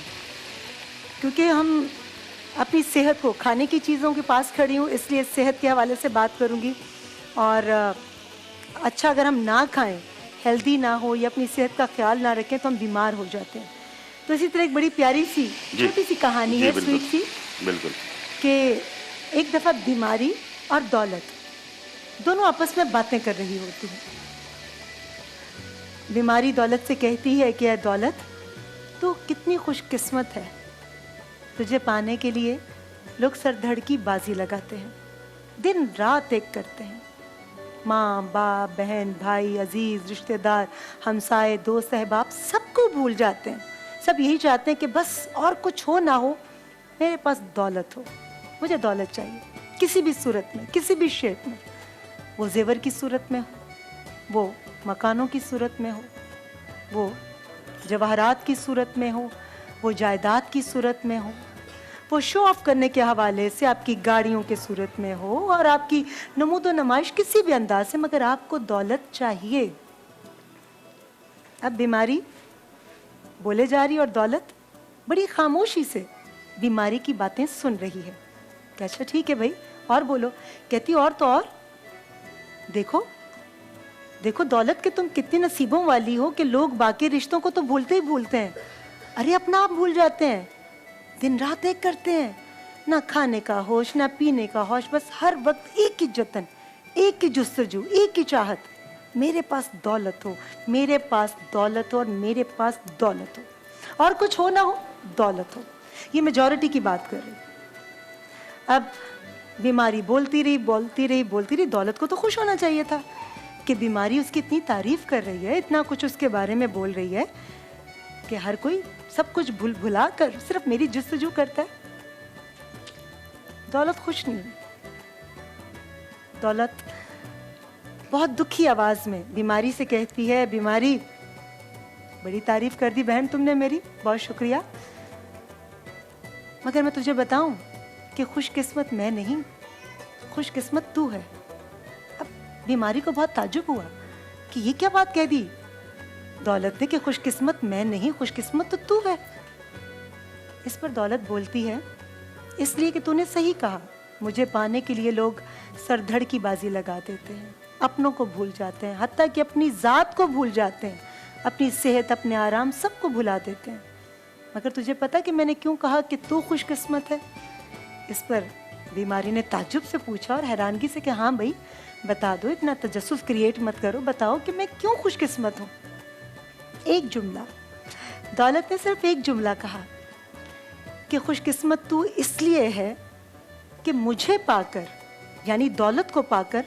क्योंकि हम अपनी सेहत को, खाने की चीज़ों के पास खड़ी हूँ, इसलिए सेहत के हवाले से बात करूँगी। और अच्छा अगर हम ना खाएँ, हेल्दी ना हो या अपनी सेहत का ख्याल ना रखें तो हम बीमार हो जाते हैं। तो इसी तरह एक बड़ी प्यारी सी छोटी सी कहानी है, स्वीट सी, बिल्कुल, कि एक दफ़ा बीमारी और दौलत दोनों आपस में बातें कर रही होती हैं। बीमारी दौलत से कहती है कि ऐ दौलत, तू कितनी खुशकिस्मत है, तुझे पाने के लिए लोग सरधड़ की बाजी लगाते हैं, दिन रात एक करते हैं। माँ बाप बहन भाई अजीज रिश्तेदार हमसाए दोस्त अहबाब सबको भूल जाते हैं। सब यही चाहते हैं कि बस और कुछ हो ना हो, मेरे पास दौलत हो, मुझे दौलत चाहिए किसी भी सूरत में, किसी भी शेप में। वो जेवर की सूरत में हो, वो मकानों की सूरत में हो, वो जवाहरात की सूरत में हो, वो जायदाद की सूरत में हो, वो शो ऑफ करने के हवाले से आपकी गाड़ियों के सूरत में हो और आपकी नमूदो नमाइश किसी भी अंदाज से, मगर आपको दौलत चाहिए। अब बीमारी बोले जा रही और दौलत बड़ी खामोशी से बीमारी की बातें सुन रही है। अच्छा ठीक है भाई, और बोलो। कहती और तो और, देखो देखो दौलत के तुम कितनी नसीबों वाली हो कि लोग बाकी रिश्तों को तो भूलते ही भूलते हैं, अरे अपना आप भूल जाते हैं, दिन रात एक करते हैं, ना खाने का होश ना पीने का होश, बस हर वक्त एक ही जतन, एक ही जुस्तजू, एक ही चाहत, मेरे पास दौलत हो, मेरे पास दौलत हो और मेरे पास दौलत हो, और कुछ हो ना हो दौलत हो। ये मेजॉरिटी की बात कर रही। अब बीमारी बोलती रही बोलती रही बोलती रही, दौलत को तो खुश होना चाहिए था कि बीमारी उसकी इतनी तारीफ कर रही है, इतना कुछ उसके बारे में बोल रही है कि हर कोई सब कुछ भुला कर सिर्फ मेरी जुस्तजू करता है। दौलत खुश नहीं। दौलत बहुत दुखी आवाज में बीमारी से कहती है, बीमारी बड़ी तारीफ कर दी बहन तुमने मेरी, बहुत शुक्रिया, मगर मैं तुझे बताऊं कि खुशकिस्मत मैं नहीं, खुशकिस्मत तू है। अब बीमारी को बहुत ताज्जुब हुआ कि ये क्या बात कह दी दौलत ने कि खुशकिस्मत मैं नहीं, खुशकिस्मत तो तू है। इस पर दौलत बोलती है, इसलिए कि तूने सही कहा, मुझे पाने के लिए लोग सरधड़ की बाजी लगा देते हैं, अपनों को भूल जाते हैं, हत्ता कि अपनी ज़ात को भूल जाते हैं, अपनी सेहत अपने आराम सबको भुला देते हैं। मगर तुझे पता कि मैंने क्यों कहा कि तू खुशकिस्मत है? इस पर बीमारी ने ताज्जुब से पूछा और हैरानगी से कि हाँ भाई बता दो, इतना तजस्सुस क्रिएट मत करो, बताओ कि मैं क्यों खुशकिस्मत हूँ। एक जुमला, दौलत ने सिर्फ एक जुमला कहा कि खुशकिस्मत तू इसलिए है कि मुझे पाकर, यानी दौलत को पाकर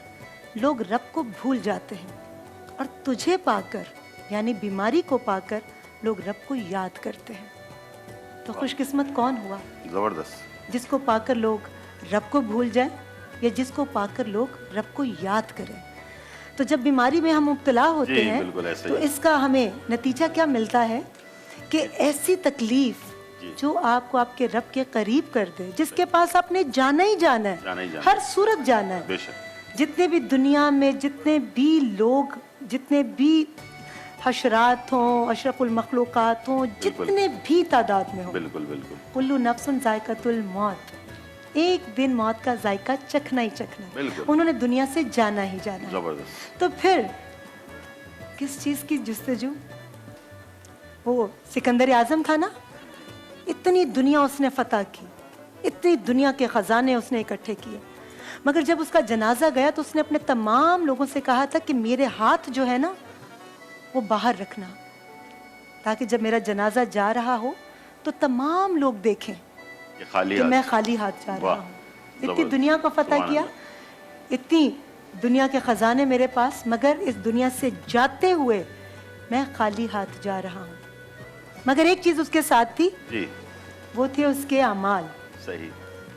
लोग रब को भूल जाते हैं, और तुझे पाकर यानी बीमारी को पाकर लोग रब को याद करते हैं। तो खुशकिस्मत कौन हुआ? जबरदस्त। जिसको पाकर लोग रब को भूल जाएं या जिसको पाकर लोग रब को याद करें। तो जब बीमारी में हम मुब्तला होते हैं तो इसका हमें नतीजा क्या मिलता है कि ऐसी तकलीफ जो आपको आपके रब के करीब कर दे, जिसके पास आपने जाना ही जाना है, हर सूरत जाना है। जितने भी दुनिया में जितने भी लोग, जितने भी हशरात हों, अशरफुल मखलूकात हों, जितने भी तादाद में हो, बिल्कुल बिल्कुल, कुल्लू नफ्सुन जायकातुल मौत, एक दिन मौत का जायका चखना ही चखना है। उन्होंने दुनिया से जाना ही जाना है। तो फिर किस चीज़ की जुस्तजू? वो सिकंदर आजम था ना, इतनी दुनिया उसने फतह की, इतनी दुनिया के ख़जाने उसने इकट्ठे किए, मगर जब उसका जनाजा गया तो उसने अपने तमाम लोगों से कहा था कि मेरे हाथ जो है ना वो बाहर रखना, ताकि जब मेरा जनाजा जा रहा हो तो तमाम लोग देखें कि मैं खाली हाथ जा रहा हूँ। इतनी दुनिया को फतह किया, इतनी दुनिया के खजाने मेरे पास, मगर इस दुनिया से जाते हुए मैं खाली हाथ जा रहा हूँ। मगर एक चीज उसके साथ थी जी, वो थे उसके अमाल। सही।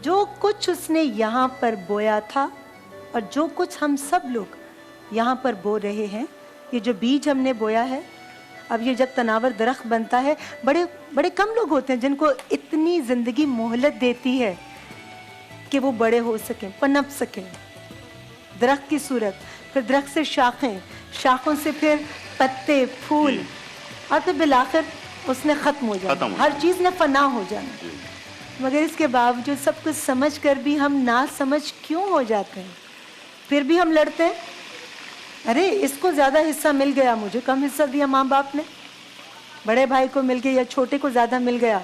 जो कुछ उसने यहाँ पर बोया था और जो कुछ हम सब लोग यहाँ पर बो रहे हैं, ये जो बीज हमने बोया है, अब ये जब तनावर दरख्त बनता है, बड़े बड़े कम लोग होते हैं जिनको इतनी ज़िंदगी मोहलत देती है कि वो बड़े हो सकें, पनप सकें। दरख्त की सूरत, फिर दरख्त से शाखें, शाखों से फिर पत्ते, फूल, और फिर बिलाखिर उसने ख़त्म हो जाना, हर चीज़ ने फना हो जाना। मगर इसके बावजूद सब कुछ समझ कर भी हम ना समझ क्यों हो जाते हैं? फिर भी हम लड़ते हैं, अरे इसको ज़्यादा हिस्सा मिल गया, मुझे कम हिस्सा दिया माँ बाप ने, बड़े भाई को मिल गया या छोटे को ज़्यादा मिल गया,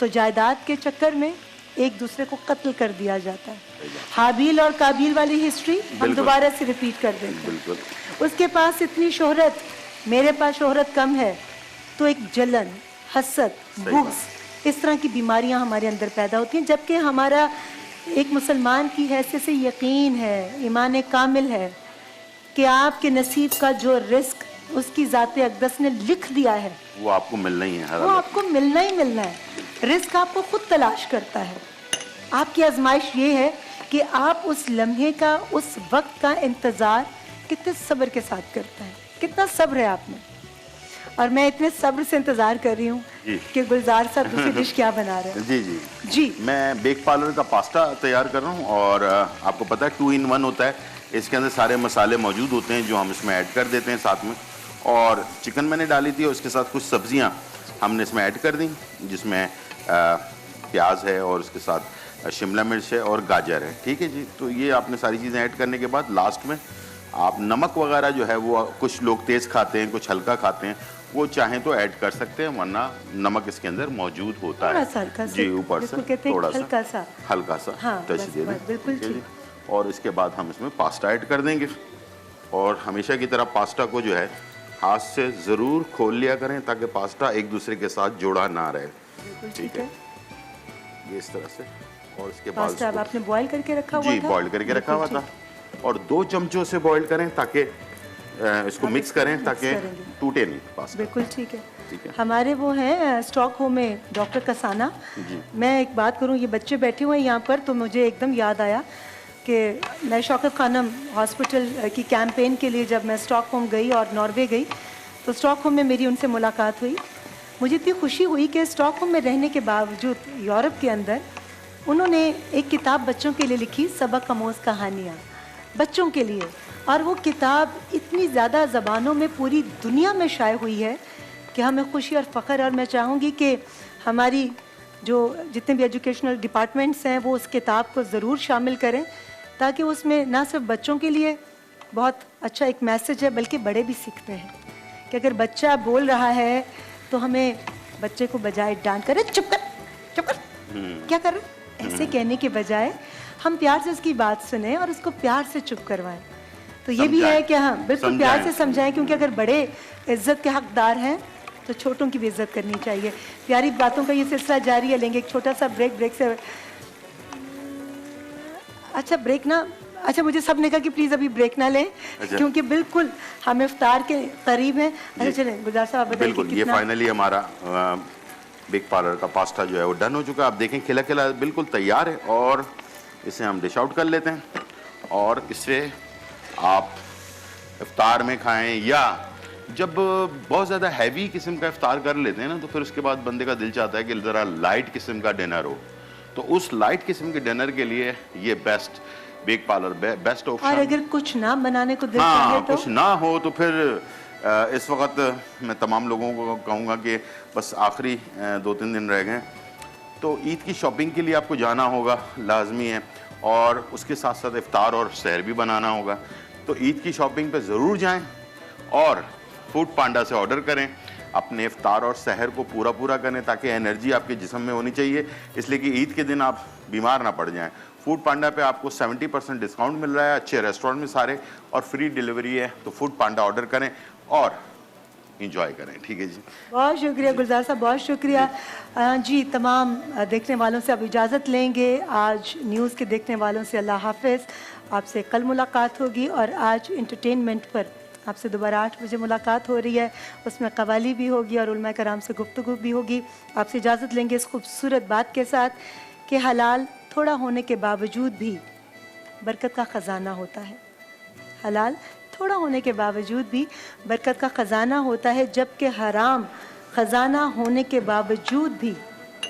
तो जायदाद के चक्कर में एक दूसरे को कत्ल कर दिया जाता है। हाबील और काबील वाली हिस्ट्री हम बिल्कुल। दोबारा से रिपीट कर देंगे। बिल्कुल। उसके पास इतनी शोहरत, मेरे पास शोहरत कम है, तो एक जलन, हसद, बुग़्ज़, इस तरह की बीमारियां हमारे अंदर पैदा होती हैं। जबकि हमारा एक मुसलमान की हैसियत से यकीन है, ईमान कामिल है कि आपके नसीब का जो रिस्क उसकी ज़ाते अक़दस ने लिख दिया है वो आपको मिलना ही है हर वो हालत आपको मिलना ही मिलना है। रिस्क आपको खुद तलाश करता है। आपकी आजमाइश ये है कि आप उस लम्हे का, उस वक्त का इंतज़ार कितने सब्र के साथ करते हैं। कितना सब्र है आप में। और मैं इतने सब्र से इंतज़ार कर रही हूँ जी। कि गुलजार साहब दूसरी डिश क्या बना रहे हैं। जी जी जी। मैं बेक पार्लर का पास्ता तैयार कर रहा हूँ और आपको पता है 2 in 1 होता है। इसके अंदर सारे मसाले मौजूद होते हैं जो हम इसमें ऐड कर देते हैं साथ में। और चिकन मैंने डाली थी और उसके साथ कुछ सब्जियां हमने इसमें ऐड कर दी, जिसमें प्याज है और उसके साथ शिमला मिर्च है और गाजर है। ठीक है जी। तो ये आपने सारी चीज़ें ऐड करने के बाद लास्ट में आप नमक वगैरह जो है वो कुछ लोग तेज़ खाते हैं, कुछ हल्का खाते हैं, वो चाहें तो ऐड कर सकते हैं, वरना नमक इसके अंदर मौजूद होता थोड़ा है। सा हल्का सा, जी ऊपर से जिसको कहते हैं थोड़ा हल्का सा सा। हल्का सा हाँ, टच बस, दे दें। बस, बिल्कुल ठीक है जी। ठीक। और इसके बाद हम इसमें पास्ता ऐड कर देंगे और हमेशा की तरह पास्ता को जो है हाथ से ज़रूर खोल लिया करें ताकि पास्ता एक दूसरे के साथ जुड़ा ना रहे। ठीक है, ये इस तरह से। और इसके बाद पास्ता अब आपने बॉईल करके रखा हुआ जी था? बॉईल करके रखा हुआ बिल्कुल था और 2 चमचों से बॉईल करें ताकि इसको आप मिक्स इसको करें मिक्स ताकि करेंगे। टूटे नहीं पास्ता। बिल्कुल ठीक है। ठीक है। हमारे वो हैं स्टॉकहोम में डॉक्टर कसाना। जी। मैं एक बात करूं, ये बच्चे बैठे हुए हैं यहाँ पर, तो मुझे एकदम याद आया कि मैं शौकत खानम हॉस्पिटल की कैंपेन के लिए जब मैं स्टॉकहोम गई और नॉर्वे गई, तो स्टॉकहोम में मेरी उनसे मुलाकात हुई। मुझे इतनी खुशी हुई कि स्टॉकहोम में रहने के बावजूद यूरोप के अंदर उन्होंने एक किताब बच्चों के लिए लिखी, सबक आमोज़ कहानियाँ बच्चों के लिए। और वो किताब इतनी ज़्यादा ज़बानों में पूरी दुनिया में शाये हुई है कि हमें खुशी और फ़ख्र। और मैं चाहूँगी कि हमारी जो जितने भी एजुकेशनल डिपार्टमेंट्स हैं वो उस किताब को ज़रूर शामिल करें, ताकि उसमें ना सिर्फ बच्चों के लिए बहुत अच्छा एक मैसेज है, बल्कि बड़े भी सीखते हैं कि अगर बच्चा बोल रहा है तो हमें बच्चे को बजाय डांट कर चुप कर, चुप कर, क्या कर रहे, ऐसे कहने के बजाय हम प्यार से उसकी बात सुने और उसको प्यार से चुप करवाएं। तो ये भी है कि हाँ बिल्कुल प्यार से समझाएं, क्योंकि अगर बड़े इज्जत के हकदार हैं तो छोटों की भी इज्जत करनी चाहिए। प्यारी बातों का ये सिलसिला जारी है। लेंगे एक छोटा सा ब्रेक से अच्छा ब्रेक ना, अच्छा मुझे सब ने कहा कि प्लीज़ अभी ब्रेक ना लें, अच्छा। क्योंकि बिल्कुल हम इफ्तार के करीब हैं। अच्छा चलें गुलजार साहब आप बताइए बिल्कुल, कि ये कितना फाइनली हमारा बेक पार्लर का पास्ता जो है वो डन हो चुका है। आप देखें खिला खिला बिल्कुल तैयार है और इसे हम डिश आउट कर लेते हैं और इसे आप इफ्तार में खाएं, या जब बहुत ज़्यादा हैवी किस्म का इफ्तार कर लेते हैं ना, तो फिर उसके बाद बंदे का दिल चाहता है कि ज़रा लाइट किस्म का डिनर हो। तो उस लाइट किस्म के डिनर के लिए ये बेस्ट बेक पार्लर बेस्ट और ऑप्शन। अगर कुछ ना बनाने को दिल हाँ, चाहे तो कुछ ना हो तो फिर इस वक्त मैं तमाम लोगों को कहूँगा कि बस आखिरी 2-3 दिन रह गए, तो ईद की शॉपिंग के लिए आपको जाना होगा, लाजमी है, और उसके साथ साथ इफ्तार और सहर भी बनाना होगा। तो ईद की शॉपिंग पे ज़रूर जाएं और फूड पांडा से ऑर्डर करें। अपने इफ्तार और सहर को पूरा करें ताकि एनर्जी आपके जिस्म में होनी चाहिए, इसलिए कि ईद के दिन आप बीमार ना पड़ जाएं। फूड पांडा पे आपको 70% डिस्काउंट मिल रहा है, अच्छे रेस्टोरेंट में सारे, और फ्री डिलीवरी है। तो फूड पांडा ऑर्डर करें और इंजॉय करें। ठीक है जी, बहुत शुक्रिया गुलजार साहब, बहुत शुक्रिया। जी तमाम देखने वालों से अब इजाज़त लेंगे। आज न्यूज़ के देखने वालों से अल्लाह हाफ़िज़। आपसे कल मुलाकात होगी और आज इंटरटेनमेंट पर आपसे दोबारा 8 बजे मुलाकात हो रही है। उसमें कवाली भी होगी और उलमा कराम से गुफ्तगू भी होगी। आपसे इजाज़त लेंगे इस खूबसूरत बात के साथ कि हलाल थोड़ा होने के बावजूद भी बरकत का ख़जाना होता है। हलाल थोड़ा होने के बावजूद भी बरकत का ख़जाना होता है, जबकि हराम ख़जाना होने के बावजूद भी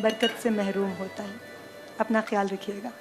बरकत से महरूम होता है। अपना ख्याल रखिएगा।